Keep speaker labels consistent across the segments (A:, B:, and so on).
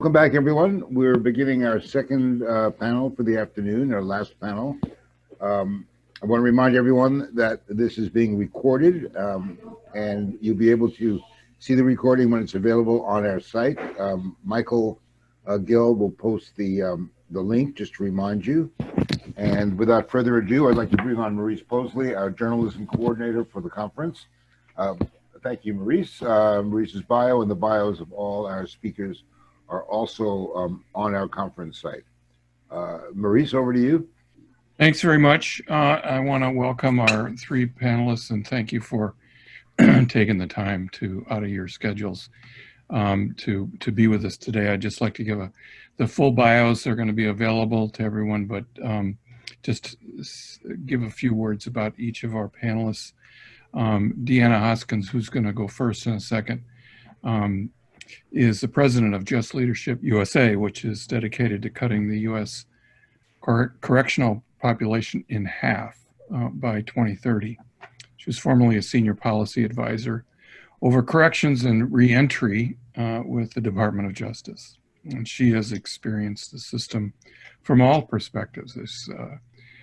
A: Welcome back, everyone. We're beginning our second panel for the afternoon, our last panel. I want to remind everyone that this is being recorded, and you'll be able to see the recording when it's available on our site. Michael Gill will post the link just to remind you. And without further ado, I'd like to bring on Maurice Possley, our journalism coordinator for the conference. Thank you, Maurice. Maurice's bio and the bios of all our speakers are also on our conference site. Maurice, over to you.
B: Thanks very much. I want to welcome our three panelists and thank you for taking the time out of your schedules to be with us today. I'd just like to give the full bios are going to be available to everyone, but just give a few words about each of our panelists. DeAnna Hoskins, who's going to go first in a second, is the president of JustLeadership USA, which is dedicated to cutting the U.S. correctional population in half by 2030. She was formerly a senior policy advisor over corrections and reentry with the Department of Justice. And she has experienced the system from all perspectives.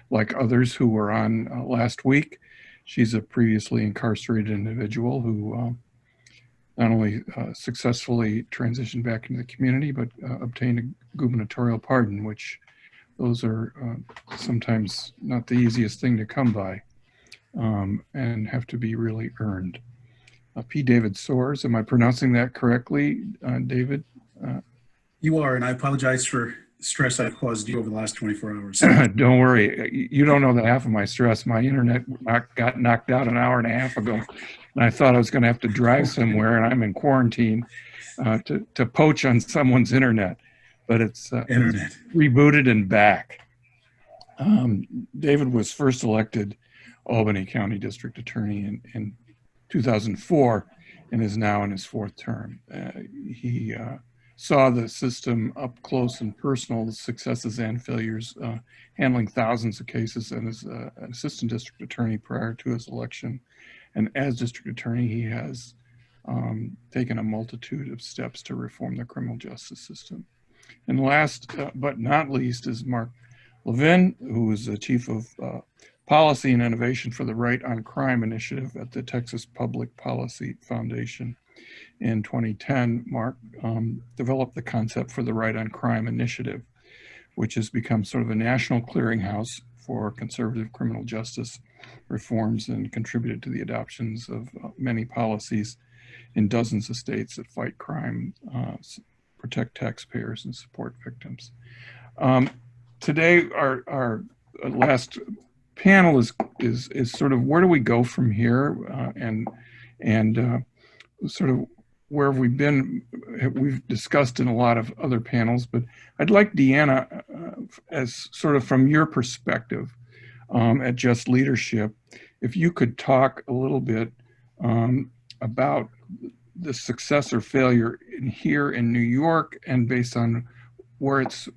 B: Like others who were on last week, she's a previously incarcerated individual who not only successfully transitioned back into the community, but obtained a gubernatorial pardon, which those are sometimes not the easiest thing to come by and have to be really earned. P. David Soares, am I pronouncing that correctly, David?
C: You are, and I apologize for stress I've caused you over the last 24 hours.
B: Don't worry. You don't know the half of my stress. My internet got knocked out an hour and a half ago, and I thought I was going to have to drive somewhere, and I'm in quarantine to poach on someone's internet. But it's rebooted and back. David was first elected Albany County District Attorney in 2004 and is now in his fourth term. He saw the system up close and personal, the successes and failures, handling thousands of cases, and as an assistant district attorney prior to his election. And as district attorney, he has taken a multitude of steps to reform the criminal justice system. And last but not least is Marc Levin, who is the chief of policy and innovation for the Right on Crime initiative at the Texas Public Policy Foundation. In 2010, Marc developed the concept for the Right on Crime initiative, which has become sort of a national clearinghouse for conservative criminal justice reforms and contributed to the adoptions of many policies in dozens of states that fight crime, protect taxpayers, and support victims. Today, our last panel is sort of where do we go from here, and sort of where have we been. We've discussed in a lot of other panels, but I'd like DeAnna, as sort of from your perspective at JustLeadership, if you could talk a little bit about the success or failure here in New York, and based on where it's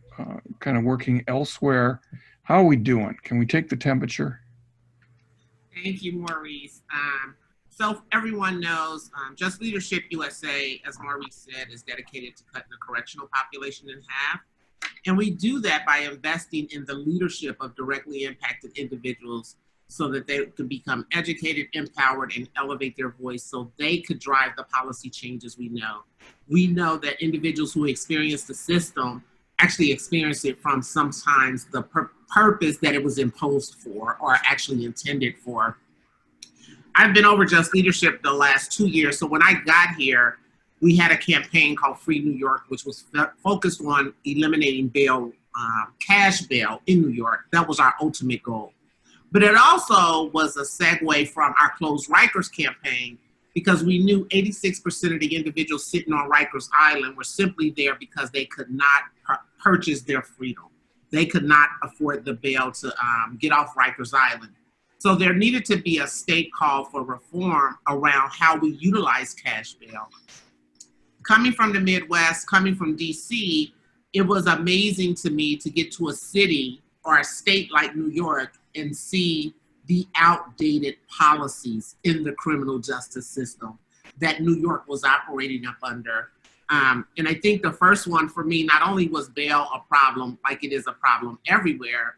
B: kind of working elsewhere. How are we doing? Can we take the temperature?
D: Thank you, Maurice. So everyone knows JustLeadership USA, as Maurice said, is dedicated to cutting the correctional population in half. And we do that by investing in the leadership of directly impacted individuals so that they could become educated, empowered, and elevate their voice so they could drive the policy changes we know. We know that individuals who experience the system actually experience it from sometimes the purpose that it was imposed for or actually intended for. I've been over JustLeadership the last 2 years. So when I got here, we had a campaign called Free New York, which was focused on eliminating bail, cash bail in New York. That was our ultimate goal. But it also was a segue from our Close Rikers campaign, because we knew 86% of the individuals sitting on Rikers Island were simply there because they could not purchase their freedom. They could not afford the bail to get off Rikers Island. So there needed to be a state call for reform around how we utilize cash bail. Coming from the Midwest, coming from DC, it was amazing to me to get to a city or a state like New York and see the outdated policies in the criminal justice system that New York was operating up under. And I think the first one for me, not only was bail a problem, like it is a problem everywhere,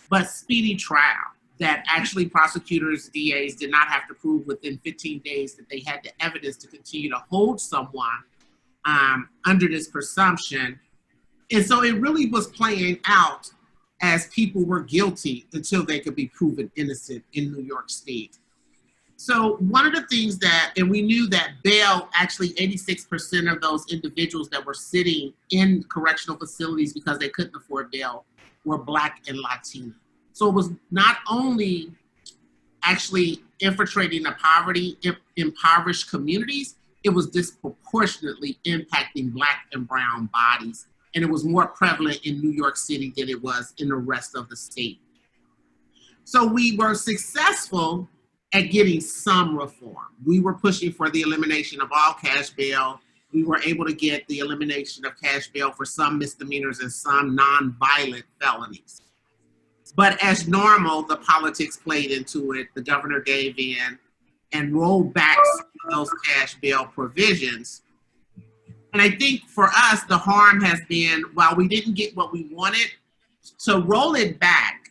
D: but speedy trial, that actually prosecutors, DAs did not have to prove within 15 days that they had the evidence to continue to hold someone under this presumption. And so it really was playing out as people were guilty until they could be proven innocent in New York State. So one of the things that, and we knew that bail, actually 86% of those individuals that were sitting in correctional facilities because they couldn't afford bail were Black and Latino. So it was not only actually infiltrating the poverty, impoverished communities, it was disproportionately impacting Black and brown bodies. And it was more prevalent in New York City than it was in the rest of the state. So we were successful at getting some reform. We were pushing for the elimination of all cash bail. We were able to get the elimination of cash bail for some misdemeanors and some non-violent felonies. But as normal, the politics played into it. The governor gave in and rolled back those cash bail provisions. And I think for us, the harm has been, while we didn't get what we wanted, to roll it back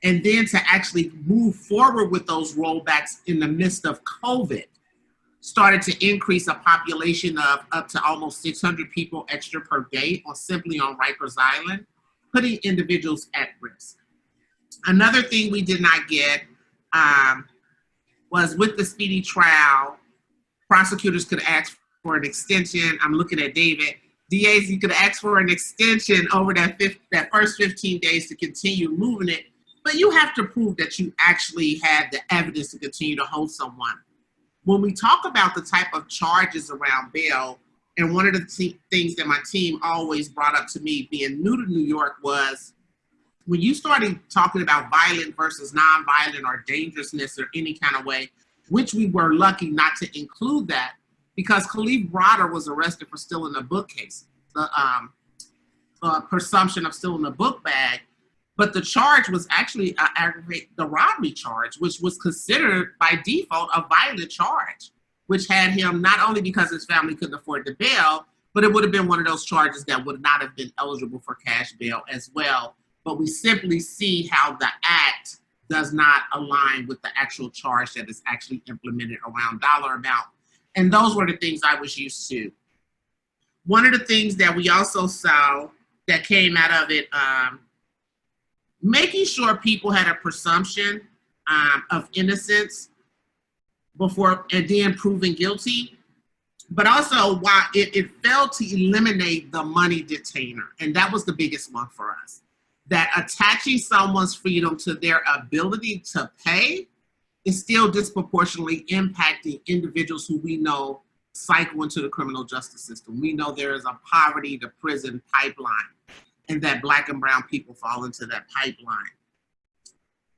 D: and then to actually move forward with those rollbacks in the midst of COVID started to increase a population of up to almost 600 people extra per day simply on Rikers Island, putting individuals at risk. Another thing we did not get was with the speedy trial, prosecutors could ask for an extension. I'm looking at David. DAs, you could ask for an extension over that first 15 days to continue moving it, but you have to prove that you actually had the evidence to continue to hold someone. When we talk about the type of charges around bail, and one of the things that my team always brought up to me being new to New York was, when you started talking about violent versus non-violent or dangerousness or any kind of way, which we were lucky not to include that, because Khalif Broder was arrested for stealing a bookcase, the presumption of stealing a book bag, but the charge was actually the robbery charge, which was considered by default a violent charge, which had him not only because his family couldn't afford the bail, but it would have been one of those charges that would not have been eligible for cash bail as well. But we simply see how the act does not align with the actual charge that is actually implemented around dollar amount. And those were the things I was used to. One of the things that we also saw that came out of it, making sure people had a presumption of innocence before and then proven guilty, but also while it failed to eliminate the money detainer. And that was the biggest one for us. That attaching someone's freedom to their ability to pay is still disproportionately impacting individuals who we know cycle into the criminal justice system. We know there is a poverty to prison pipeline, and that Black and brown people fall into that pipeline.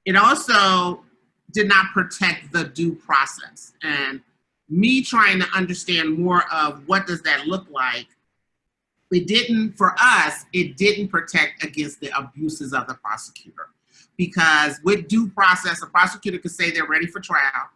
D: It also did not protect the due process. And me trying to understand more of what does that look like, for us, it didn't protect against the abuses of the prosecutor. Because with due process, a prosecutor could say they're ready for trial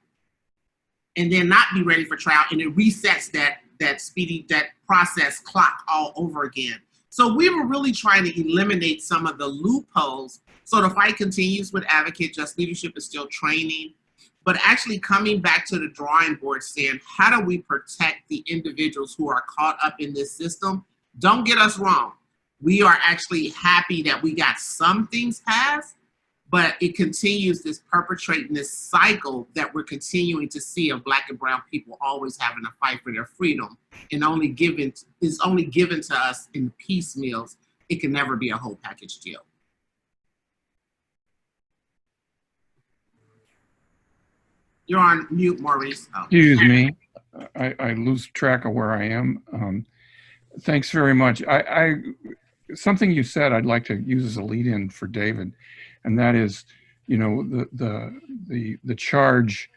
D: and then not be ready for trial, and it resets that process clock all over again. So we were really trying to eliminate some of the loopholes. So the fight continues with Advocate. Just Leadership is still training, but actually coming back to the drawing board saying, how do we protect the individuals who are caught up in this system? Don't get us wrong. We are actually happy that we got some things passed, but it continues this perpetrating this cycle that we're continuing to see of Black and brown people always having to fight for their freedom, and is only given to us in piecemeals. It can never be a whole package deal. You're on mute, Maurice. Oh.
B: Excuse me. I lose track of where I am. Thanks very much. Something you said I'd like to use as a lead-in for David, and that is, you know, the charge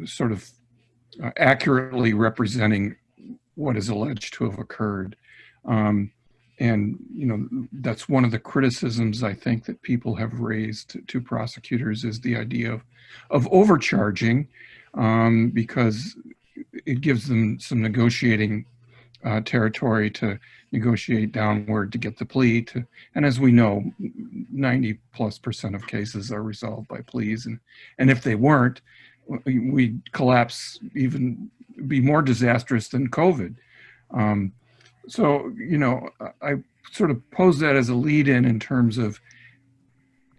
B: sort of accurately representing what is alleged to have occurred. And, you know, that's one of the criticisms I think that people have raised to prosecutors, is the idea of overcharging, because it gives them some negotiating territory to negotiate downward to get the plea to, and as we know, 90+% of cases are resolved by pleas, and if they weren't, we'd collapse, even be more disastrous than COVID. So, you know, I sort of pose that as a lead-in in terms of,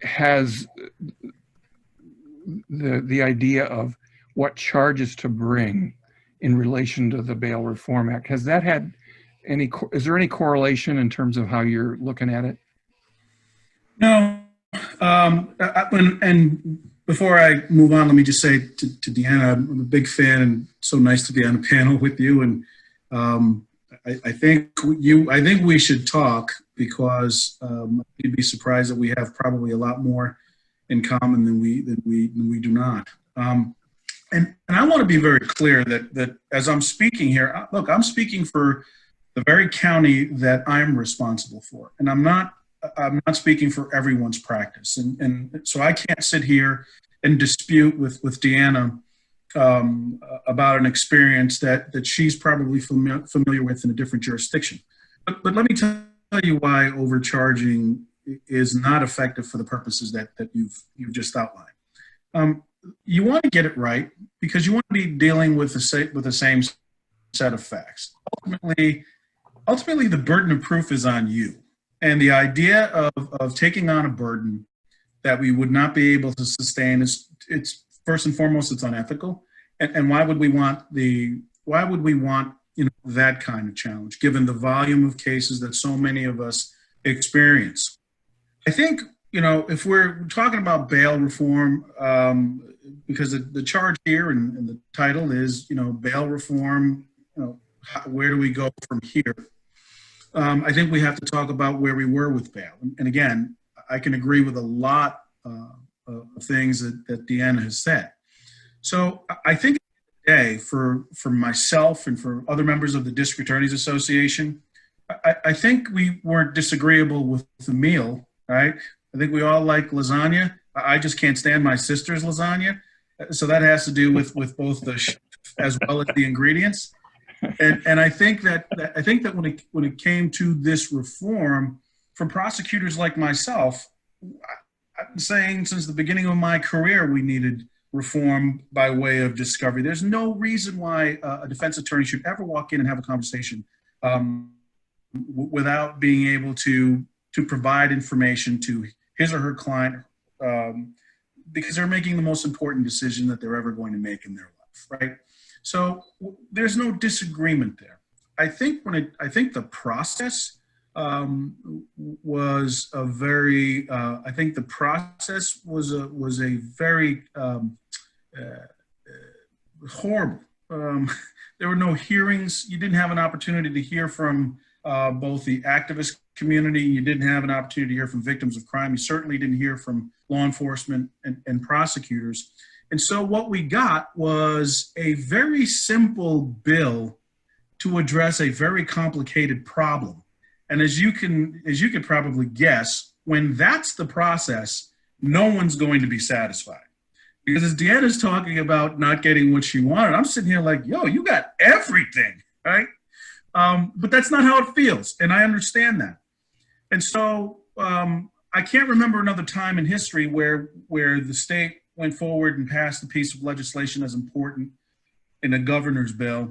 B: has the idea of what charges to bring in relation to the Bail Reform Act, has that had any, is there any correlation in terms of how you're looking at it?
C: No. And before I move on, let me just say to DeAnna, I'm a big fan and so nice to be on a panel with you. And I think we should talk, because you'd be surprised that we have probably a lot more in common than we do not. And I want to be very clear that as I'm speaking here, look, I'm speaking for the very county that I'm responsible for, and I'm not speaking for everyone's practice. And so I can't sit here and dispute with DeAnna about an experience that she's probably familiar with in a different jurisdiction. But let me tell you why overcharging is not effective for the purposes that you've just outlined. You want to get it right because you want to be dealing with the same set of facts. Ultimately, the burden of proof is on you. And the idea of taking on a burden that we would not be able to sustain it's first and foremost, it's unethical. And why would we want that kind of challenge, given the volume of cases that so many of us experience? I think, if we're talking about bail reform, because the charge here and the title is, bail reform, where do we go from here? I think we have to talk about where we were with bail. And again, I can agree with a lot of things that DeAnna has said. So I think today, for myself and for other members of the District Attorneys Association, I think we weren't disagreeable with the meal, right? I think we all like lasagna. I just can't stand my sister's lasagna. So that has to do with both the chef as well as the ingredients. And I think that when it came to this reform, for prosecutors like myself, I've been saying since the beginning of my career we needed reform by way of discovery. There's no reason why a defense attorney should ever walk in and have a conversation without being able to provide information to his or her client, because they're making the most important decision that they're ever going to make in their life, right? So there's no disagreement there. I think the process was a very. I think the process was a very horrible. There were no hearings. You didn't have an opportunity to hear from both the activist community. You didn't have an opportunity to hear from victims of crime. You certainly didn't hear from law enforcement and prosecutors. And so what we got was a very simple bill to address a very complicated problem. And as you could probably guess, when that's the process, no one's going to be satisfied. Because as DeAnna's talking about not getting what she wanted, I'm sitting here like, yo, you got everything, right? But that's not how it feels, and I understand that. And so I can't remember another time in history where the state went forward and passed a piece of legislation as important in a governor's bill,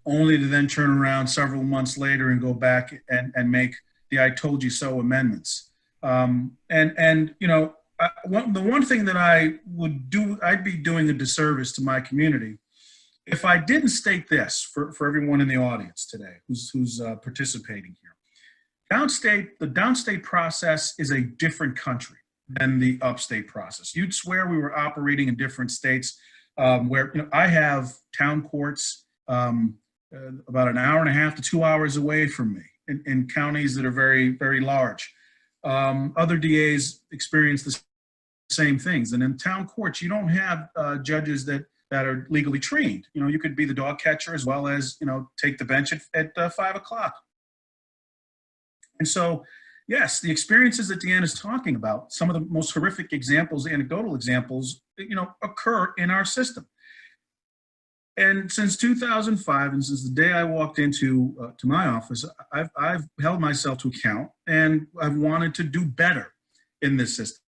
C: only to then turn around several months later and go back and make the "I told you so" amendments. The one thing that I would do, I'd be doing a disservice to my community if I didn't state this for everyone in the audience today who's participating here. The downstate process is a different country than the upstate process. You'd swear we were operating in different states where I have town courts about an hour and a half to 2 hours away from me in counties that are very, very large. Other DAs experience the same things. And in town courts, you don't have judges that are legally trained. You could be the dog catcher as well as, take the bench at 5 o'clock. And so, yes, the experiences that DeAnna is talking about, some of the most horrific examples, anecdotal examples, occur in our system. And since 2005, and since the day I walked into to my office, I've held myself to account, and I've wanted to do better in this system.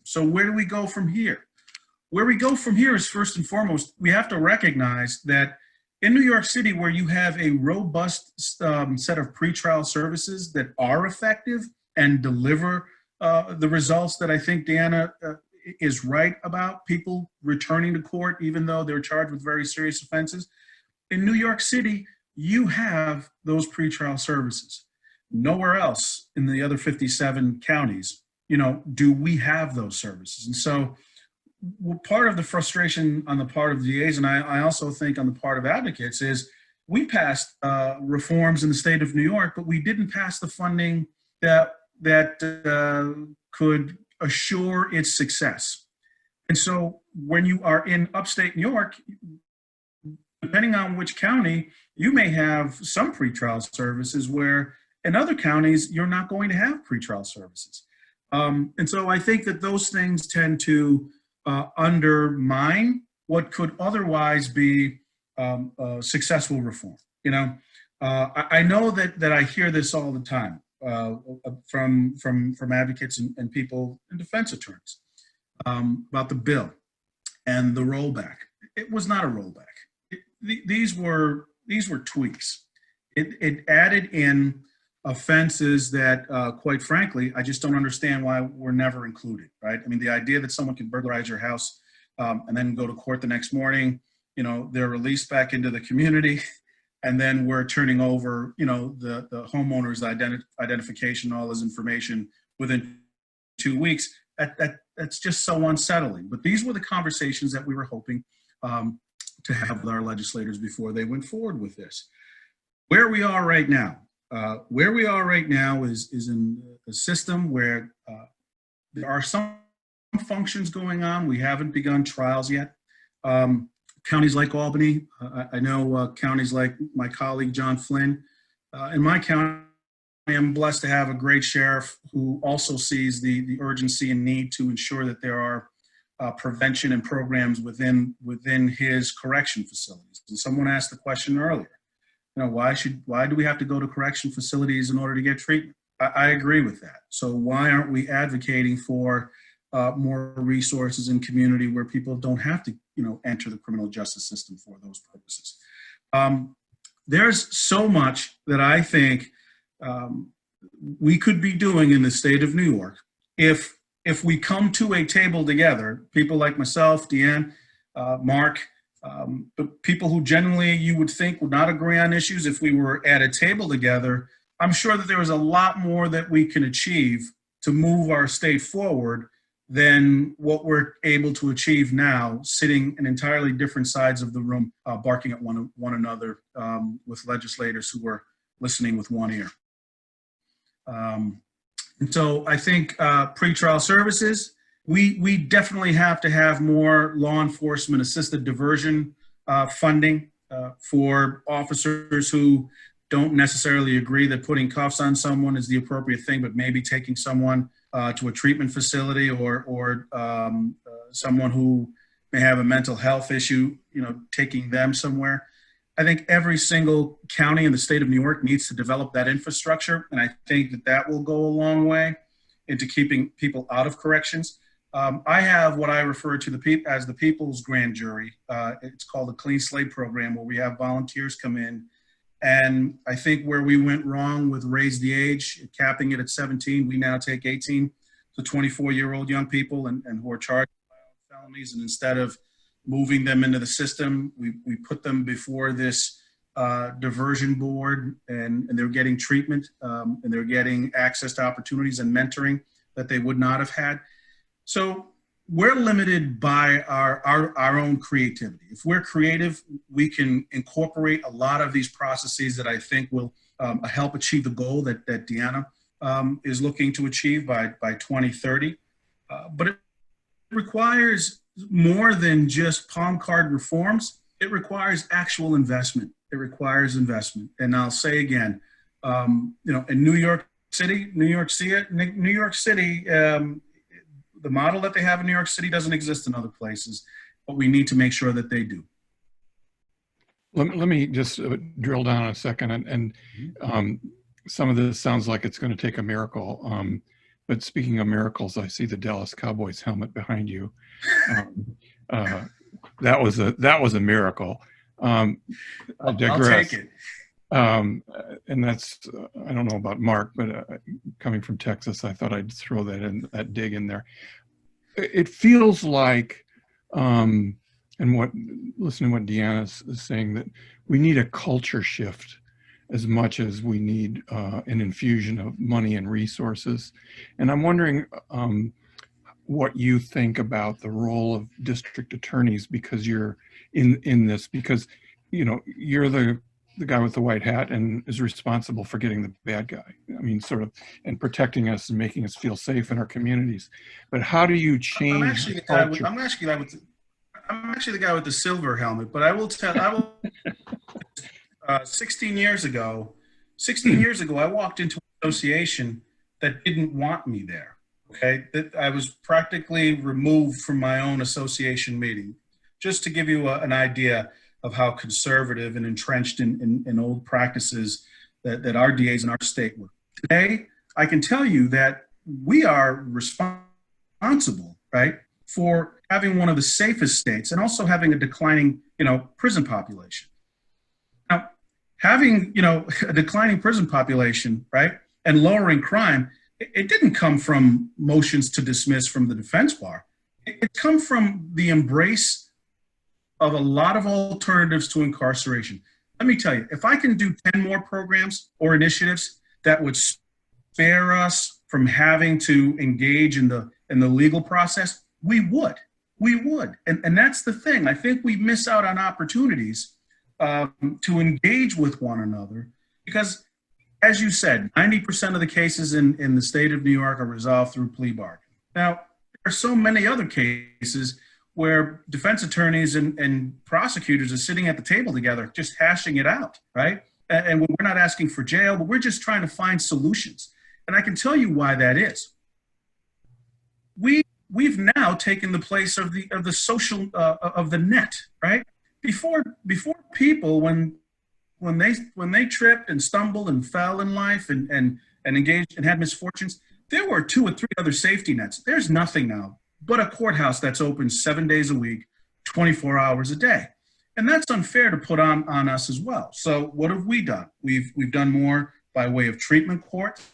C: So where do we go from here? Where we go from here is, first and foremost, we have to recognize that in New York City, where you have a robust set of pretrial services that are effective and deliver the results that I think DeAnna is right about, people returning to court even though they're charged with very serious offenses. In New York City, you have those pretrial services. Nowhere else in the other 57 counties, do we have those services. And so part of the frustration on the part of DAs, and I also think on the part of advocates, is we passed reforms in the state of New York, but we didn't pass the funding that could assure its success. And so when you are in upstate New York, depending on which county, you may have some pretrial services where in other counties, you're not going to have pretrial services. And so I think that those things tend to undermine what could otherwise be successful reform. I know that I hear this all the time from advocates and people and defense attorneys about the bill and the rollback. It was not a rollback. These were tweaks. It added in offenses that, quite frankly, I just don't understand why were never included, right? I mean, the idea that someone can burglarize your house and then go to court the next morning, they're released back into the community, and then we're turning over, the homeowner's identification, all his information within 2 weeks. That's just so unsettling. But these were the conversations that we were hoping to have with our legislators before they went forward with this. Where we are right now is in a system where there are some functions going on. We haven't begun trials yet. Counties like Albany, I know counties like my colleague John Flynn. In my county, I am blessed to have a great sheriff who also sees the urgency and need to ensure that there are prevention and programs within his correction facilities. And someone asked the question earlier, why do we have to go to correction facilities in order to get treatment? I agree with that. So why aren't we advocating for more resources in community where people don't have to, enter the criminal justice system for those purposes? There's so much that I think we could be doing in the state of New York if we come to a table together, people like myself, DeAnna, Marc, but people who generally you would think would not agree on issues. If we were at a table together, I'm sure that there is a lot more that we can achieve to move our state forward than what we're able to achieve now, sitting in entirely different sides of the room, barking at one another with legislators who are listening with one ear. And so I think pretrial services, we definitely have to have more law enforcement assisted diversion funding for officers who don't necessarily agree that putting cuffs on someone is the appropriate thing, but maybe taking someone to a treatment facility or someone who may have a mental health issue, taking them somewhere. I think every single county in the state of New York needs to develop that infrastructure, and I think that will go a long way into keeping people out of corrections. I have what I refer to as the People's Grand Jury. It's called the Clean Slate Program, where we have volunteers come in. And I think where we went wrong with raise the age, capping it at 17, we now take 18 to 24-year-old young people and who are charged with felonies. And instead of moving them into the system, we put them before this diversion board, and they're getting treatment and they're getting access to opportunities and mentoring that they would not have had. So we're limited by our own creativity. If we're creative, we can incorporate a lot of these processes that I think will help achieve the goal that DeAnna is looking to achieve by 2030. But it requires more than just palm card reforms. It requires actual investment. It requires investment. And I'll say again, in New York City, the model that they have in New York City doesn't exist in other places, but we need to make sure that they do.
B: Let me just drill down a second. And some of this sounds like it's going to take a miracle. But speaking of miracles, I see the Dallas Cowboys helmet behind you. That was a miracle. I digress.
C: I'll take it.
B: And that's, I don't know about Mark, but coming from Texas, I thought I'd throw that dig in there. It feels like, and listening to what DeAnna is saying, that we need a culture shift as much as we need an infusion of money and resources. And I'm wondering what you think about the role of district attorneys, because you're in this, because, you know, you're the guy with the white hat and is responsible for getting the bad guy. I mean, sort of, and protecting us and making us feel safe in our communities. But how do you change?
C: I'm actually the guy with the silver helmet, but I will tell, 16 years ago, I walked into an association that didn't want me there. Okay. That I was practically removed from my own association meeting, just to give you an idea of how conservative and entrenched in old practices that our DAs in our state were. Today, I can tell you that we are responsible, right, for having one of the safest states and also having a declining, prison population. Now, having, a declining prison population, right, and lowering crime, it didn't come from motions to dismiss from the defense bar. It come from the embrace of a lot of alternatives to incarceration. Let me tell you, if I can do 10 more programs or initiatives that would spare us from having to engage in the legal process, we would. And that's the thing. I think we miss out on opportunities to engage with one another because, as you said, 90% of the cases in the state of New York are resolved through plea bargain. Now, there are so many other cases where defense attorneys and prosecutors are sitting at the table together, just hashing it out, right? And we're not asking for jail, but we're just trying to find solutions. And I can tell you why that is. We've now taken the place of the social of the net, right? Before people, when they tripped and stumbled and fell in life and engaged and had misfortunes, there were 2 or 3 other safety nets. There's nothing now but a courthouse that's open 7 days a week, 24 hours a day. And that's unfair to put on us as well. So what have we done? We've done more by way of treatment courts.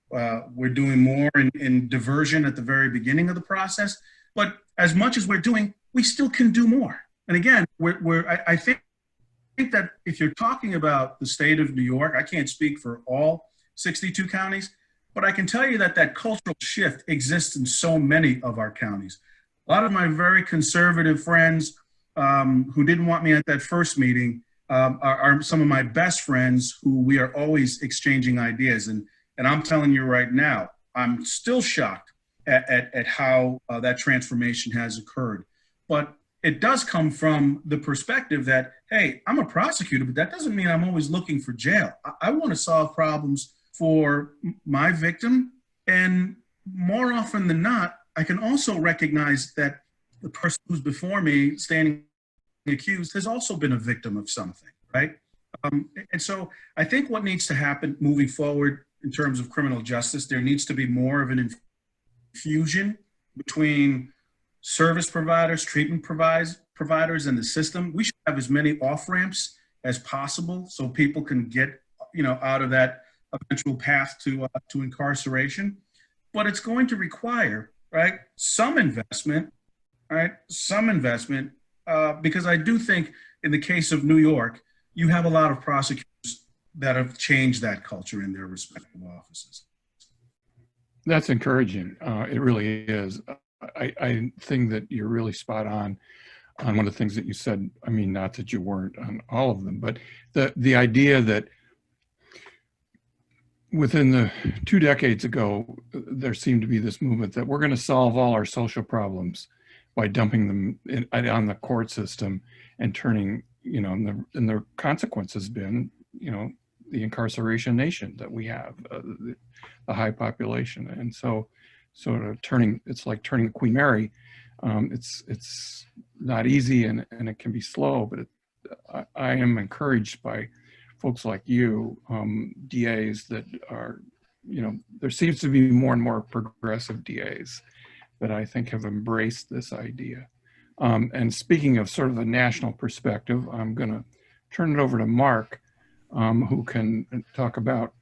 C: We're doing more in diversion at the very beginning of the process. But as much as we're doing, we still can do more. And again, I think that if you're talking about the state of New York, I can't speak for all 62 counties, but I can tell you that cultural shift exists in so many of our counties. A lot of my very conservative friends who didn't want me at that first meeting are some of my best friends who we are always exchanging ideas. And I'm telling you right now, I'm still shocked at how that transformation has occurred. But it does come from the perspective that, hey, I'm a prosecutor, but that doesn't mean I'm always looking for jail. I want to solve problems for my victim. And more often than not, I can also recognize that the person who's before me standing accused has also been a victim of something, right? And so I think what needs to happen moving forward in terms of criminal justice, there needs to be more of an infusion between service providers, treatment providers, and the system. We should have as many off-ramps as possible so people can get, out of that eventual path to incarceration. But it's going to require, right, some investment, because I do think in the case of New York, you have a lot of prosecutors that have changed that culture in their respective offices.
B: That's encouraging. It really is. I think that you're really spot on one of the things that you said. I mean, not that you weren't on all of them, but the idea that within the 2 decades ago, there seemed to be this movement that we're going to solve all our social problems by dumping them on the court system and turning, and the consequence has been, the incarceration nation that we have, the high population. And so sort of it's like turning the Queen Mary. It's not easy and it can be slow, but I am encouraged by folks like you, DAs that are, there seems to be more and more progressive DAs that I think have embraced this idea. And speaking of sort of the national perspective, I'm going to turn it over to Marc, who can talk about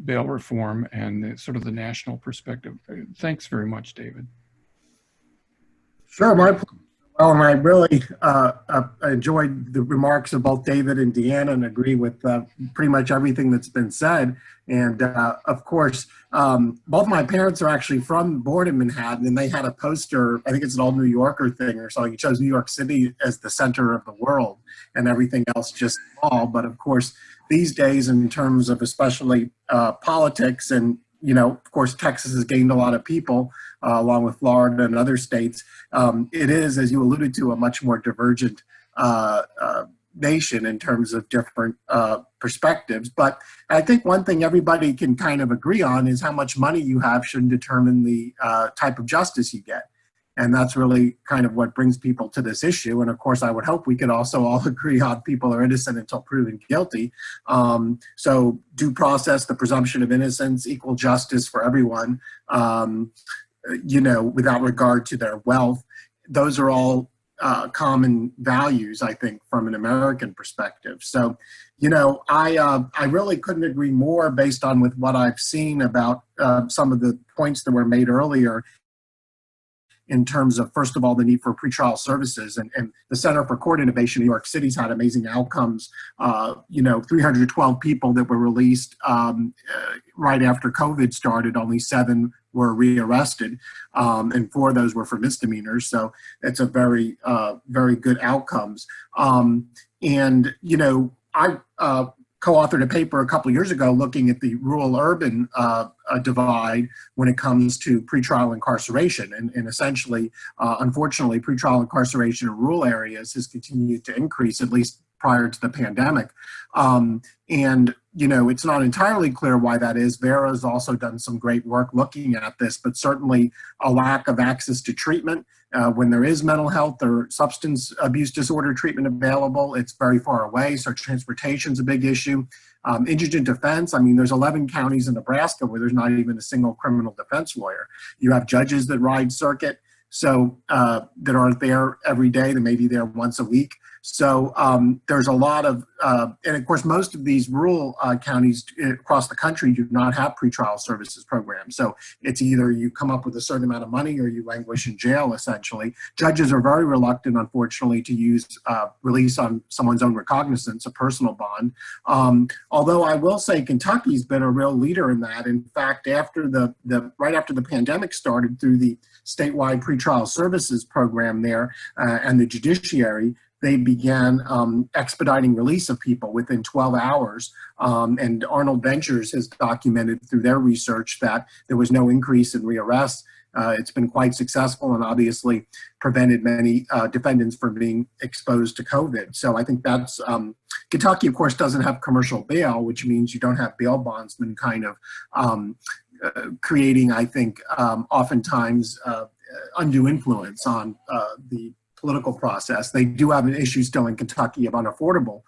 B: bail reform and sort of the national perspective. Thanks very much, David.
E: Sure, Mark. Well, and I really enjoyed the remarks of both David and DeAnna and agree with pretty much everything that's been said. And of course, both my parents are actually born in Manhattan, and they had a poster, I think it's an old New Yorker thing or something. It shows New York City as the center of the world and everything else just small. But of course, these days, in terms of especially politics and, of course, Texas has gained a lot of people, along with Florida and other states. It is, as you alluded to, a much more divergent nation in terms of different perspectives. But I think one thing everybody can kind of agree on is how much money you have should determine the type of justice you get. And that's really kind of what brings people to this issue. And of course, I would hope we could also all agree on people are innocent until proven guilty. So due process, the presumption of innocence, equal justice for everyone, without regard to their wealth. Those are all common values, I think, from an American perspective. So, I really couldn't agree more based on with what I've seen about some of the points that were made earlier in terms of, first of all, the need for pretrial services. And the Center for Court Innovation in New York City's had amazing outcomes. 312 people that were released right after COVID started, only 7 were rearrested, and 4 of those were for misdemeanors. So it's a very, very good outcomes. I co-authored a paper a couple of years ago looking at the rural-urban divide when it comes to pretrial incarceration. And essentially, unfortunately, pretrial incarceration in rural areas has continued to increase, at least prior to the pandemic. It's not entirely clear why that is. VERA has also done some great work looking at this, but certainly a lack of access to treatment. When there is mental health or substance abuse disorder treatment available, it's very far away, so transportation is a big issue. Indigent defense, there's 11 counties in Nebraska where there's not even a single criminal defense lawyer. You have judges that ride circuit, so that aren't there every day, they may be there once a week. So there's a lot of, and of course, most of these rural counties across the country do not have pretrial services programs. So it's either you come up with a certain amount of money or you languish in jail, essentially. Judges are very reluctant, unfortunately, to use release on someone's own recognizance, a personal bond. Although I will say Kentucky's been a real leader in that. In fact, after right after the pandemic started, through the statewide pretrial services program there and the judiciary, they began expediting release of people within 12 hours. And Arnold Ventures has documented through their research that there was no increase in rearrests. It's been quite successful and obviously prevented many defendants from being exposed to COVID. So I think that's, Kentucky, of course, doesn't have commercial bail, which means you don't have bail bondsmen kind of creating, I think, oftentimes undue influence on the political process. They do have an issue still in Kentucky of unaffordable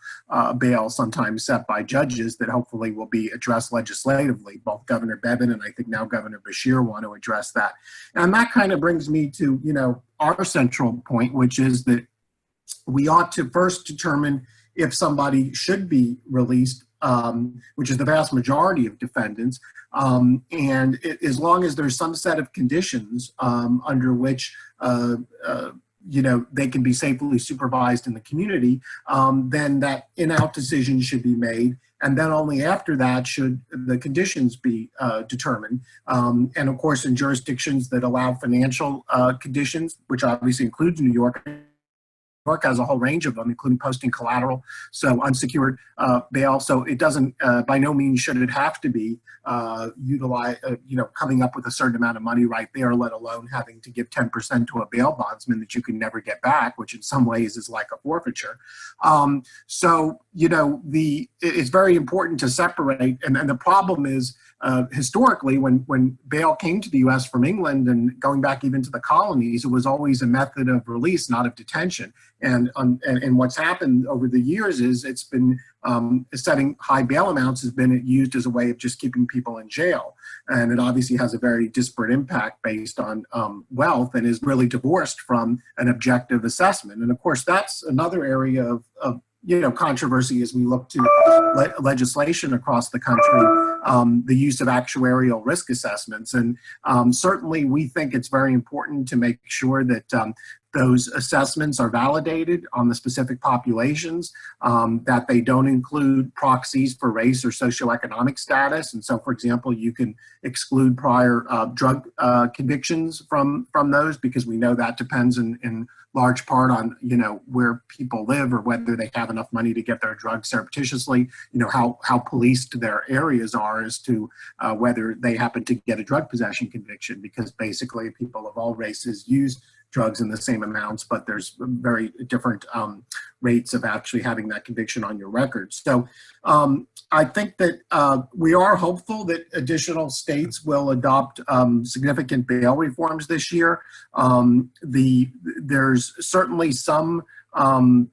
E: bail, sometimes set by judges, that hopefully will be addressed legislatively. Both Governor Bevin and I think now Governor Beshear want to address that. And that kind of brings me to, our central point, which is that we ought to first determine if somebody should be released, which is the vast majority of defendants. And as long as there's some set of conditions under which they can be safely supervised in the community, then that in-out decision should be made. And then only after that should the conditions be determined. And of course, in jurisdictions that allow financial conditions, which obviously includes New York, New York has a whole range of them, including posting collateral, so unsecured bail. So it doesn't, by no means should it have to be coming up with a certain amount of money right there, let alone having to give 10% to a bail bondsman that you can never get back, which in some ways is like a forfeiture. It's very important to separate. And the problem is, historically, when bail came to the U.S. from England and going back even to the colonies, it was always a method of release, not of detention. And what's happened over the years is it's been setting high bail amounts has been used as a way of just keeping people in jail. And it obviously has a very disparate impact based on wealth and is really divorced from an objective assessment. And of course, that's another area of controversy as we look to legislation across the country, the use of actuarial risk assessments. And certainly we think it's very important to make sure that those assessments are validated on the specific populations, that they don't include proxies for race or socioeconomic status. And so, for example, you can exclude prior drug convictions from those, because we know that depends in large part on, where people live or whether they have enough money to get their drugs surreptitiously, how policed their areas are as to whether they happen to get a drug possession conviction, because basically people of all races use drugs in the same amounts, but there's very different rates of actually having that conviction on your record. So I think that we are hopeful that additional states will adopt significant bail reforms this year. There's certainly some, and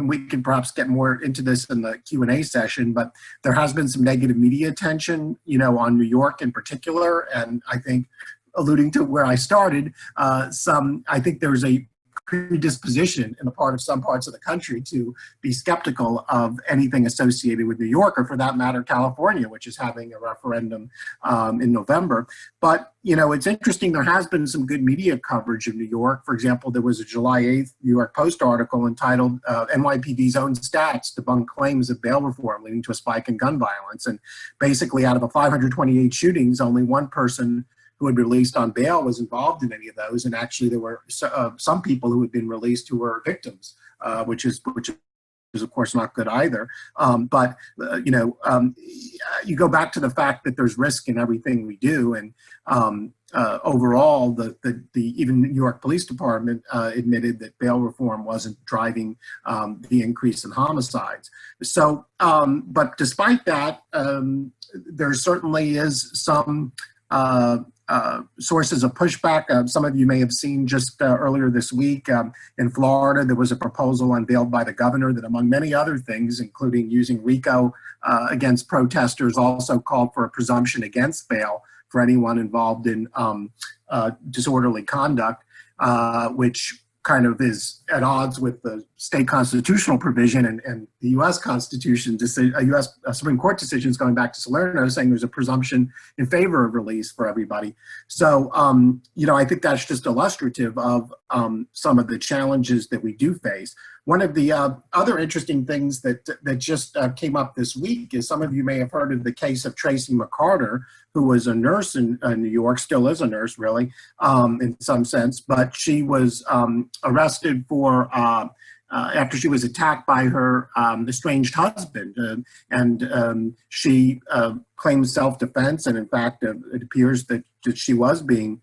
E: we can perhaps get more into this in the Q&A session, but there has been some negative media attention, on New York in particular. And I think, alluding to where I started, I think there's a predisposition in the part of some parts of the country to be skeptical of anything associated with New York, or for that matter, California, which is having a referendum in November. But, it's interesting, there has been some good media coverage of New York. For example, there was a July 8th New York Post article entitled NYPD's Own Stats Debunk Claims of Bail Reform Leading to a Spike in Gun Violence. And basically, out of the 528 shootings, only one person who had been released on bail was involved in any of those. And actually there were some people who had been released who were victims, which is of course not good either. But you go back to the fact that there's risk in everything we do. And overall, the even New York Police Department admitted that bail reform wasn't driving the increase in homicides. So, but despite that, there certainly is some sources of pushback. Some of you may have seen just earlier this week in Florida, there was a proposal unveiled by the governor that, among many other things, including using RICO against protesters, also called for a presumption against bail for anyone involved in disorderly conduct, which kind of is at odds with the state constitutional provision and the U.S. Constitution, U.S. Supreme Court decisions going back to Salerno saying there's a presumption in favor of release for everybody. So, I think that's just illustrative of some of the challenges that we do face. One of the other interesting things that just came up this week is some of you may have heard of the case of Tracy McCarter, who was a nurse in New York, still is a nurse really, in some sense, but she was arrested for after she was attacked by her estranged husband, and she claimed self-defense, and in fact it appears that she was being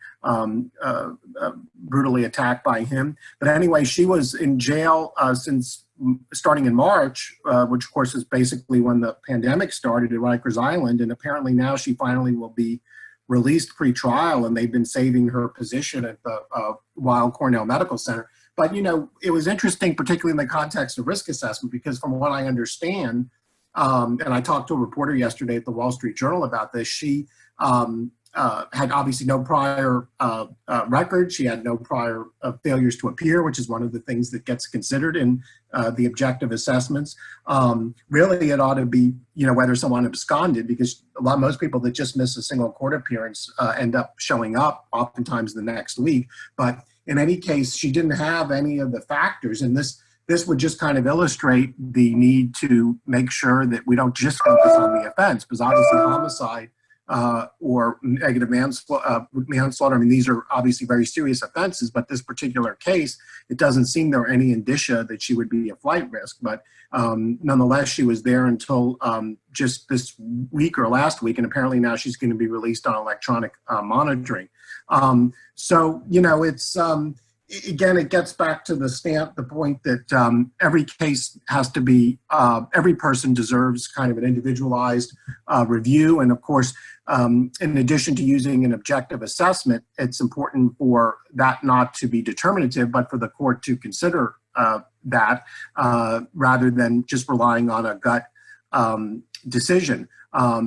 E: brutally attacked by him. But anyway, she was in jail since starting in March, which of course is basically when the pandemic started at Rikers Island, and apparently now she finally will be released pre-trial, and they've been saving her position at the Weill Cornell Medical Center. But, it was interesting, particularly in the context of risk assessment, because from what I understand, and I talked to a reporter yesterday at the Wall Street Journal about this, she had obviously no prior record. She had no prior failures to appear, which is one of the things that gets considered in the objective assessments. Really, it ought to be, whether someone absconded, because most people that just miss a single court appearance end up showing up oftentimes the next week. But in any case, she didn't have any of the factors, and this would just kind of illustrate the need to make sure that we don't just focus on the offense, because obviously homicide or negative manslaughter, I mean, these are obviously very serious offenses, but this particular case, it doesn't seem there are any indicia that she would be a flight risk. But nonetheless, she was there until just this week or last week, and apparently now she's going to be released on electronic monitoring. So, it's, again, it gets back to the point that every case has to be, every person deserves kind of an individualized review. And of course, in addition to using an objective assessment, it's important for that not to be determinative, but for the court to consider that rather than just relying on a gut decision.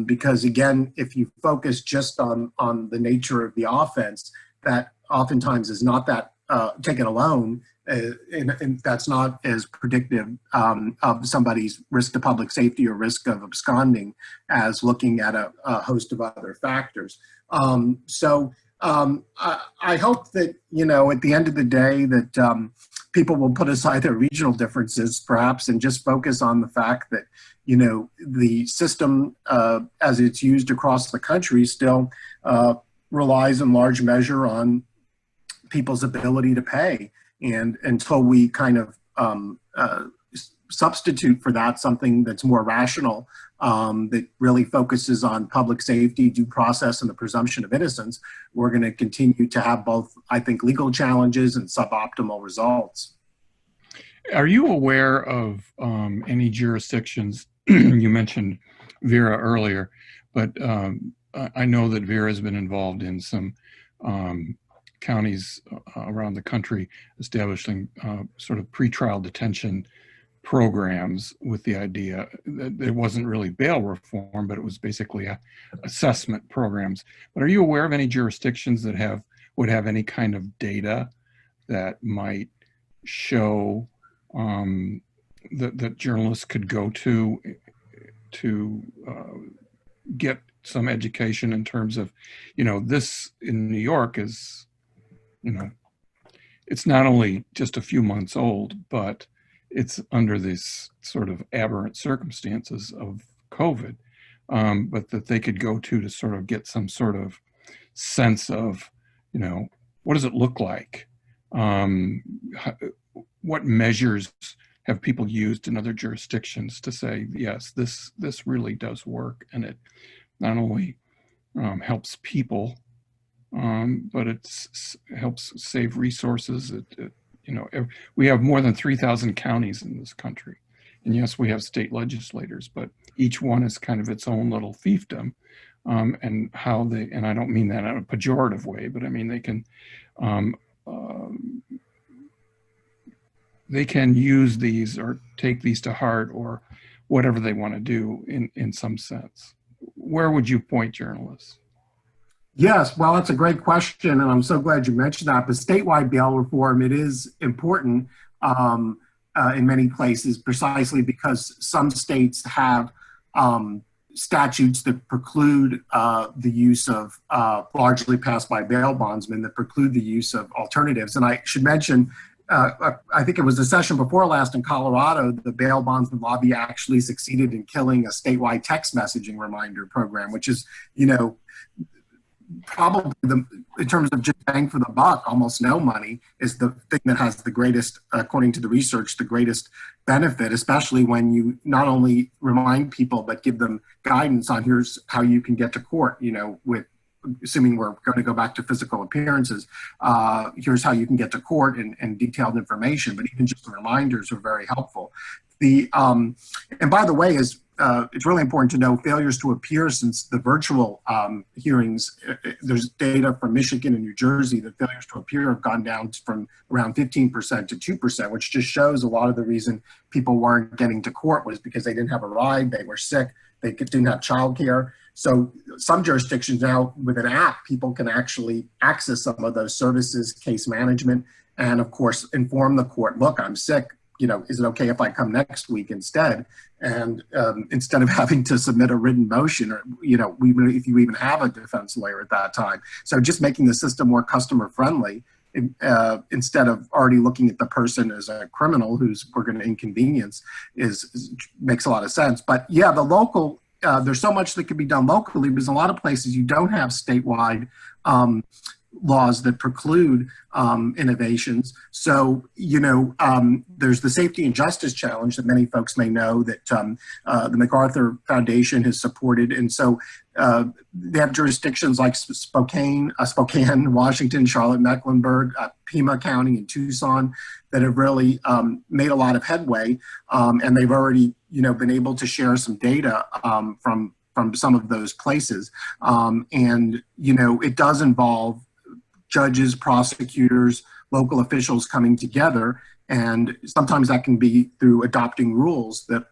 E: Because again, if you focus just on the nature of the offense, that oftentimes is not that taken alone, and that's not as predictive of somebody's risk to public safety or risk of absconding as looking at a host of other factors. So I hope that, at the end of the day that people will put aside their regional differences perhaps and just focus on the fact that, the system as it's used across the country still relies in large measure on people's ability to pay. And until we kind of substitute for that something that's more rational, that really focuses on public safety, due process, and the presumption of innocence, we're going to continue to have both, I think, legal challenges and suboptimal results.
B: Are you aware of any jurisdictions, you mentioned Vera earlier, but I know that Vera has been involved in some counties around the country establishing sort of pretrial detention programs with the idea that it wasn't really bail reform, but it was basically assessment programs. But are you aware of any jurisdictions that would have any kind of data that might show that journalists could go to get some education in terms of, this in New York is, it's not only just a few months old, but it's under these sort of aberrant circumstances of COVID, but that they could go to sort of get some sort of sense of, what does it look like? What measures have people used in other jurisdictions to say, yes, this really does work, and it not only helps people, but it helps save resources. We have more than 3,000 counties in this country. And yes, we have state legislators, but each one is kind of its own little fiefdom. And how and I don't mean that in a pejorative way, but I mean, they can use these or take these to heart or whatever they want to do in some sense. Where would you point journalists?
E: Yes, well, that's a great question, and I'm so glad you mentioned that. But statewide bail reform, it is important in many places, precisely because some states have statutes that preclude the use of, largely passed by bail bondsmen, that preclude the use of alternatives. And I should mention, I think it was the session before last in Colorado, the bail bondsman lobby actually succeeded in killing a statewide text messaging reminder program, which is, probably in terms of just bang for the buck, almost no money is the thing that has the greatest, according to the research, the greatest benefit, especially when you not only remind people, but give them guidance on here's how you can get to court, with assuming we're going to go back to physical appearances, here's how you can get to court and detailed information, but even just the reminders are very helpful. And by the way, it's really important to know failures to appear since the virtual hearings. There's data from Michigan and New Jersey that failures to appear have gone down from around 15% to 2%, which just shows a lot of the reason people weren't getting to court was because they didn't have a ride, they were sick, they didn't have childcare. So some jurisdictions now with an app, people can actually access some of those services, case management, and of course inform the court, look, I'm sick. Is it okay if I come next week instead? And instead of having to submit a written motion or, if you even have a defense lawyer at that time. So just making the system more customer friendly instead of already looking at the person as a criminal who's we're going to inconvenience makes a lot of sense. But yeah, the local, there's so much that can be done locally because a lot of places you don't have statewide laws that preclude innovations. So, there's the safety and justice challenge that many folks may know that the MacArthur Foundation has supported. And so they have jurisdictions like Spokane, Washington, Charlotte, Mecklenburg, Pima County, and Tucson that have really made a lot of headway. And they've already, been able to share some data from some of those places. And, it does involve judges, prosecutors, local officials coming together And sometimes that can be through adopting rules that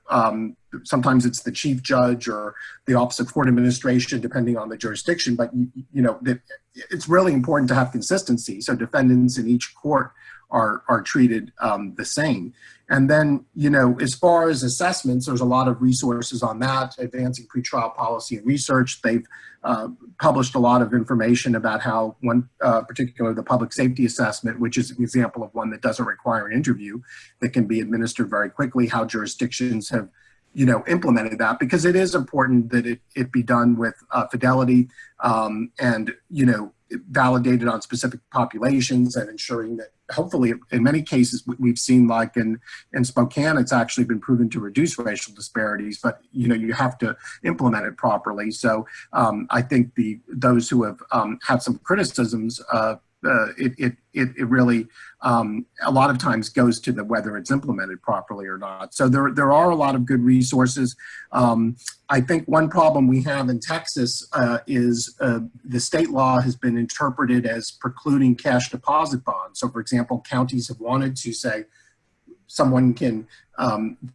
E: sometimes it's the chief judge or the Office of Court Administration, depending on the jurisdiction. But, you know, that it's really important to have consistency. So defendants in each court are treated the same. And then, you know, as far as assessments, there's a lot of resources on that, advancing pretrial policy and research. They've published a lot of information about how one particular, the public safety assessment, which is an example of one that doesn't require an interview, that can be administered very quickly, how jurisdictions have, you know, implemented that, because it is important that it be done with fidelity and, you know, validated on specific populations, and ensuring that hopefully in many cases we've seen, like in Spokane, it's actually been proven to reduce racial disparities, but you know, you have to implement it properly. So I think those who have had some criticisms, it really a lot of times goes to whether it's implemented properly or not. So there are a lot of good resources. I think one problem we have in Texas is the state law has been interpreted as precluding cash deposit bonds. So for example, counties have wanted to say someone can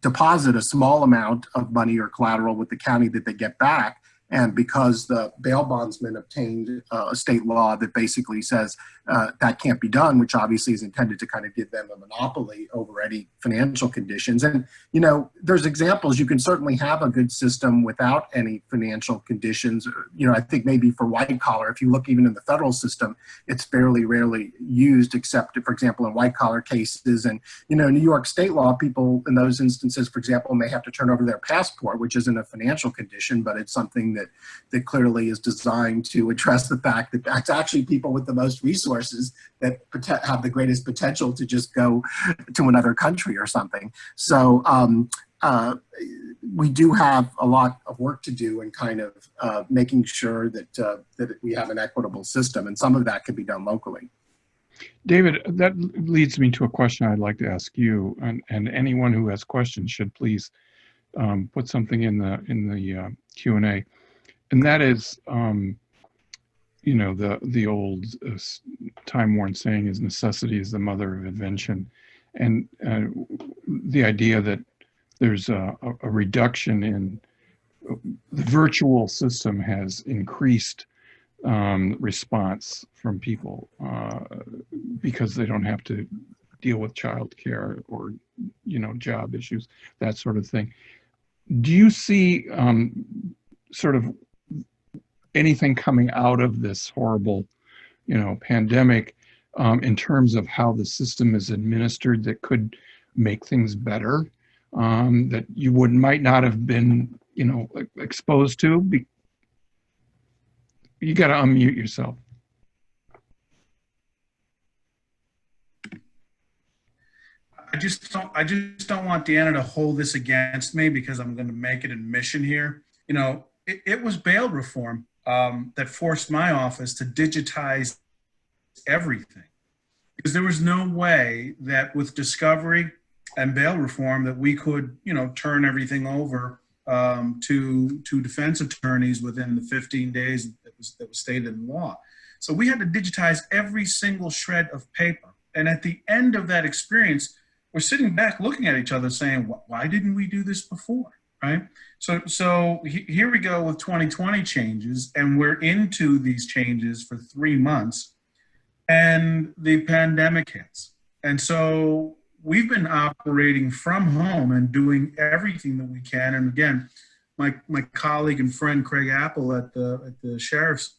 E: deposit a small amount of money or collateral with the county that they get back. And because the bail bondsman obtained a state law that basically says that can't be done, which obviously is intended to kind of give them a monopoly over any financial conditions. And, you know, there's examples. You can certainly have a good system without any financial conditions. You know, I think maybe for white collar, if you look even in the federal system, it's fairly rarely used, except, for example, in white collar cases. And, you know, New York state law, people in those instances, for example, may have to turn over their passport, which isn't a financial condition, but it's something that clearly is designed to address the fact that that's actually people with the most resources that have the greatest potential to just go to another country or something. So we do have a lot of work to do in kind of making sure that we have an equitable system, and some of that can be done locally.
B: David, that leads me to a question I'd like to ask you, and anyone who has questions should please put something in the Q&A. And that is, you know, the old time-worn saying is necessity is the mother of invention. And the idea that there's a reduction in the virtual system has increased response from people because they don't have to deal with childcare or, you know, job issues, that sort of thing. Do you see sort of anything coming out of this horrible, you know, pandemic in terms of how the system is administered that could make things better, that you might not have been, you know, exposed to? You got to unmute yourself.
C: I just don't want DeAnna to hold this against me, because I'm going to make an admission here. You know, it was bail reform that forced my office to digitize everything, because there was no way that with discovery and bail reform that we could, you know, turn everything over to defense attorneys within the 15 days that was stated in law. So we had to digitize every single shred of paper. And at the end of that experience, we're sitting back looking at each other saying, why didn't we do this before? Right? So here we go with 2020 changes, and we're into these changes for 3 months, and the pandemic hits. And so we've been operating from home and doing everything that we can. And again, my colleague and friend Craig Apple at the Sheriff's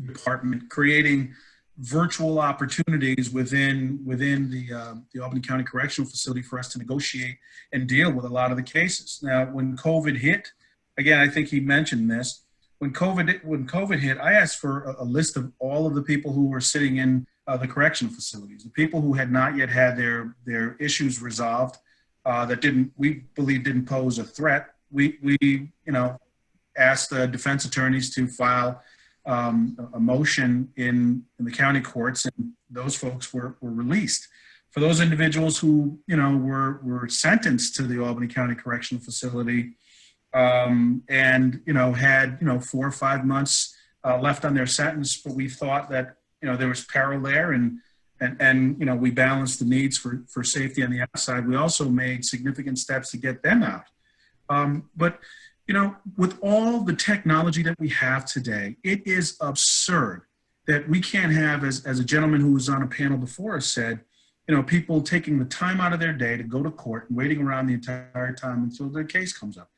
C: Department, creating virtual opportunities within the Albany County Correctional Facility for us to negotiate and deal with a lot of the cases. Now, when COVID hit, again, I think he mentioned this, when COVID hit, I asked for a list of all of the people who were sitting in the correctional facilities, the people who had not yet had their issues resolved, that we believe didn't pose a threat. We asked the defense attorneys to file a motion in the county courts, and those folks were released. For those individuals who, you know, were sentenced to the Albany County Correctional Facility and, you know, had, you know, 4 or 5 months left on their sentence, but we thought that, you know, there was peril there, and And we balanced the needs for safety on the outside. We also made significant steps to get them out. But with all the technology that we have today, it is absurd that we can't have, as a gentleman who was on a panel before us said, people taking the time out of their day to go to court and waiting around the entire time until their case comes up.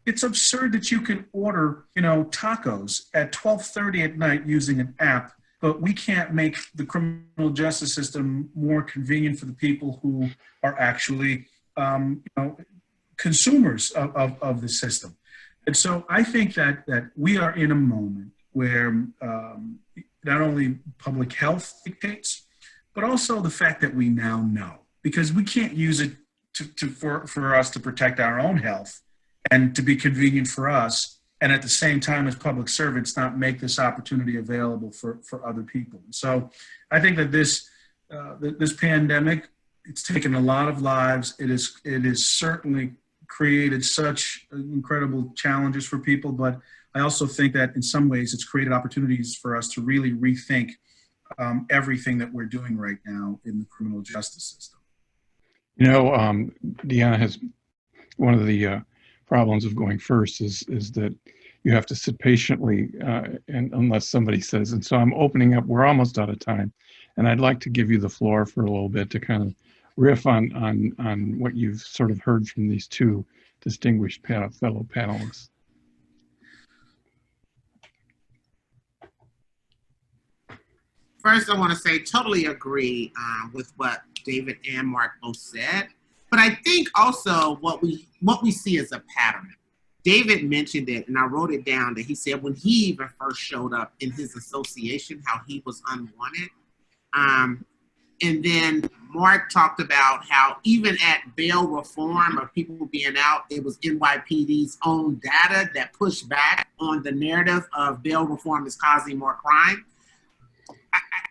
C: It's absurd that you can order, tacos at 12:30 at night using an app, but we can't make the criminal justice system more convenient for the people who are actually, consumers of the system. And so I think that we are in a moment where not only public health dictates, but also the fact that we now know, because we can't use it for us to protect our own health and to be convenient for us, and at the same time as public servants not make this opportunity available for other people. So I think that this pandemic, it's taken a lot of lives. It is certainly created such incredible challenges for people, but I also think that in some ways it's created opportunities for us to really rethink everything that we're doing right now in the criminal justice system.
B: DeAnna has one of the problems of going first is that you have to sit patiently and unless somebody says, and so I'm opening up, we're almost out of time, and I'd like to give you the floor for a little bit to kind of riff on what you've sort of heard from these two distinguished fellow panelists.
D: First, I want to say totally agree with what David and Marc both said, but I think also what we see is a pattern. David mentioned it, and I wrote it down, that he said when he even first showed up in his association, how he was unwanted. And then Marc talked about how even at bail reform of people being out, it was NYPD's own data that pushed back on the narrative of bail reform is causing more crime.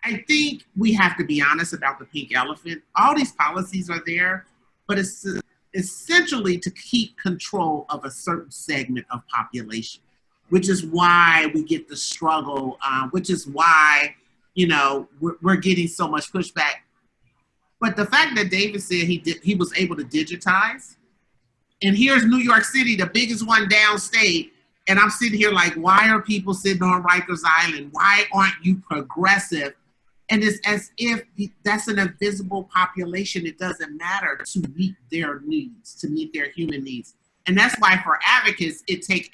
D: I think we have to be honest about the pink elephant. All these policies are there, but it's essentially to keep control of a certain segment of population, which is why we get the struggle, which is why, we're getting so much pushback. But the fact that David said he was able to digitize, and here's New York City, the biggest one downstate, and I'm sitting here like, why are people sitting on Rikers Island? Why aren't you progressive? And it's as if that's an invisible population. It doesn't matter to meet their needs, to meet their human needs. And that's why for advocates, it takes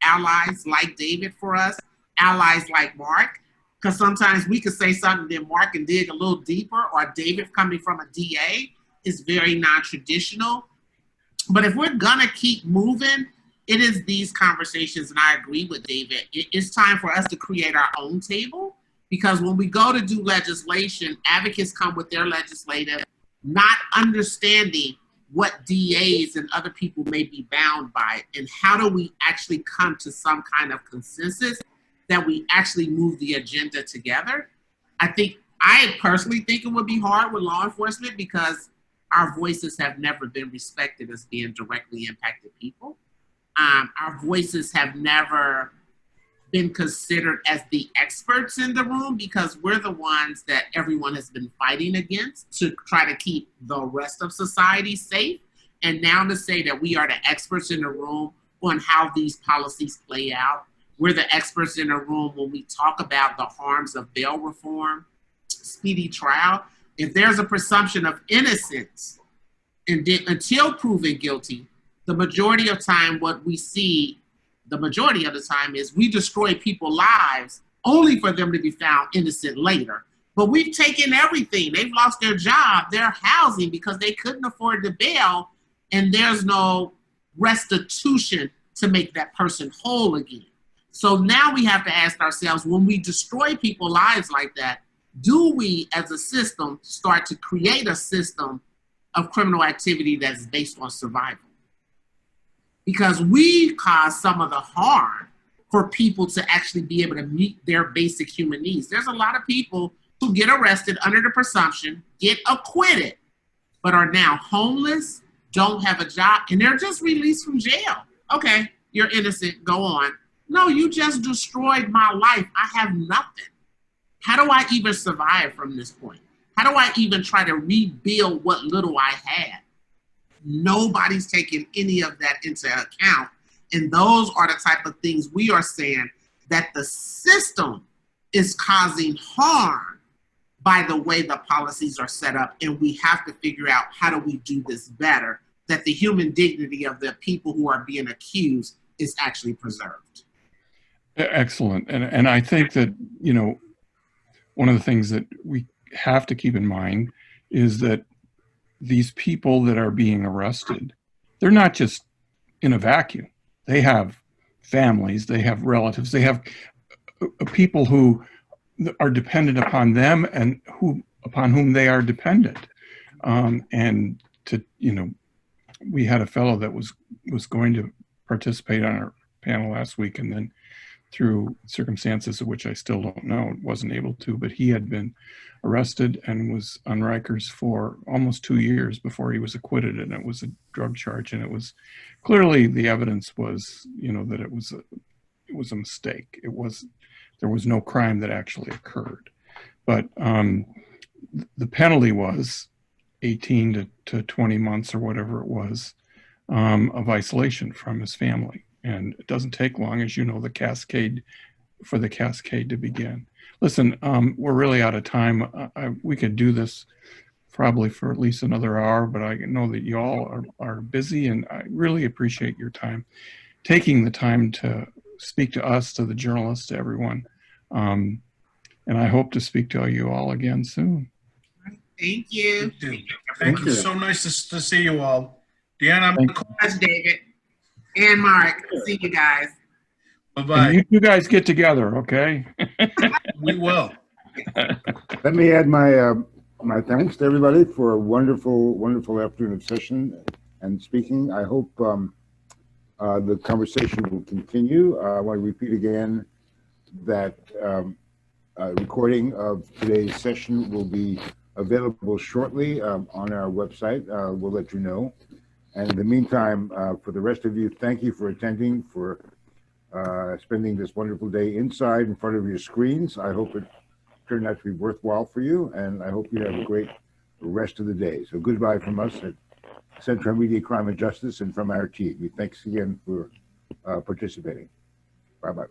D: allies like David for us, allies like Marc, because sometimes we could say something that Marc can dig a little deeper, or David coming from a DA is very non-traditional. But if we're gonna keep moving, it is these conversations, and I agree with David. It's time for us to create our own table, because when we go to do legislation, advocates come with their legislative, not understanding what DAs and other people may be bound by, and how do we actually come to some kind of consensus that we actually move the agenda together. I personally think it would be hard with law enforcement because our voices have never been respected as being directly impacted people. Our voices have never been considered as the experts in the room because we're the ones that everyone has been fighting against to try to keep the rest of society safe. And now to say that we are the experts in the room on how these policies play out. We're the experts in the room when we talk about the harms of bail reform, speedy trial. If there's a presumption of innocence until proven guilty, the majority of time what we see, the majority of the time is we destroy people's lives only for them to be found innocent later. But we've taken everything. They've lost their job, their housing because they couldn't afford the bail, and there's no restitution to make that person whole again. So now we have to ask ourselves, when we destroy people's lives like that, do we as a system start to create a system of criminal activity that's based on survival? Because we cause some of the harm for people to actually be able to meet their basic human needs. There's a lot of people who get arrested under the presumption, get acquitted, but are now homeless, don't have a job, and they're just released from jail. Okay, you're innocent, go on. No, you just destroyed my life. I have nothing. How do I even survive from this point? How do I even try to rebuild what little I had? Nobody's taking any of that into account. And those are the type of things we are saying that the system is causing harm by the way the policies are set up. And we have to figure out how do we do this better, that the human dignity of the people who are being accused is actually preserved.
B: Excellent. And I think that, you know, one of the things that we have to keep in mind is that these people that are being arrested, they're not just in a vacuum. They have families, they have relatives, they have people who are dependent upon them and upon whom they are dependent. And to, you know, we had a fellow that was going to participate on our panel last week, and then through circumstances of which I still don't know, wasn't able to, but he had been arrested and was on Rikers for almost 2 years before he was acquitted, and it was a drug charge, and it was clearly, the evidence was, you know, that it was a mistake. There was no crime that actually occurred, but the penalty was 18 to 20 months or whatever it was of isolation from his family. And it doesn't take long, as you know, the cascade to begin. Listen, we're really out of time. We could do this probably for at least another hour, but I know that you all are busy, and I really appreciate your time, taking the time to speak to us, to the journalists, to everyone. And I hope to speak to you all again soon.
D: Thank you.
C: Thank you. So nice to see you all. DeAnna,
D: Thanks, David and Mark. See you guys.
C: bye-bye.
B: And you guys get together, okay?
C: We will.
A: Let me add my thanks to everybody for a wonderful, wonderful afternoon of session and speaking. I hope the conversation will continue. I want to repeat again that recording of today's session will be available shortly on our website. We'll let you know. And in the meantime, for the rest of you, thank you for attending, for spending this wonderful day inside in front of your screens. I hope it turned out to be worthwhile for you, and I hope you have a great rest of the day. So goodbye from us at Center for Media, Crime and Justice, and from our team. Thanks again for participating. Bye-bye.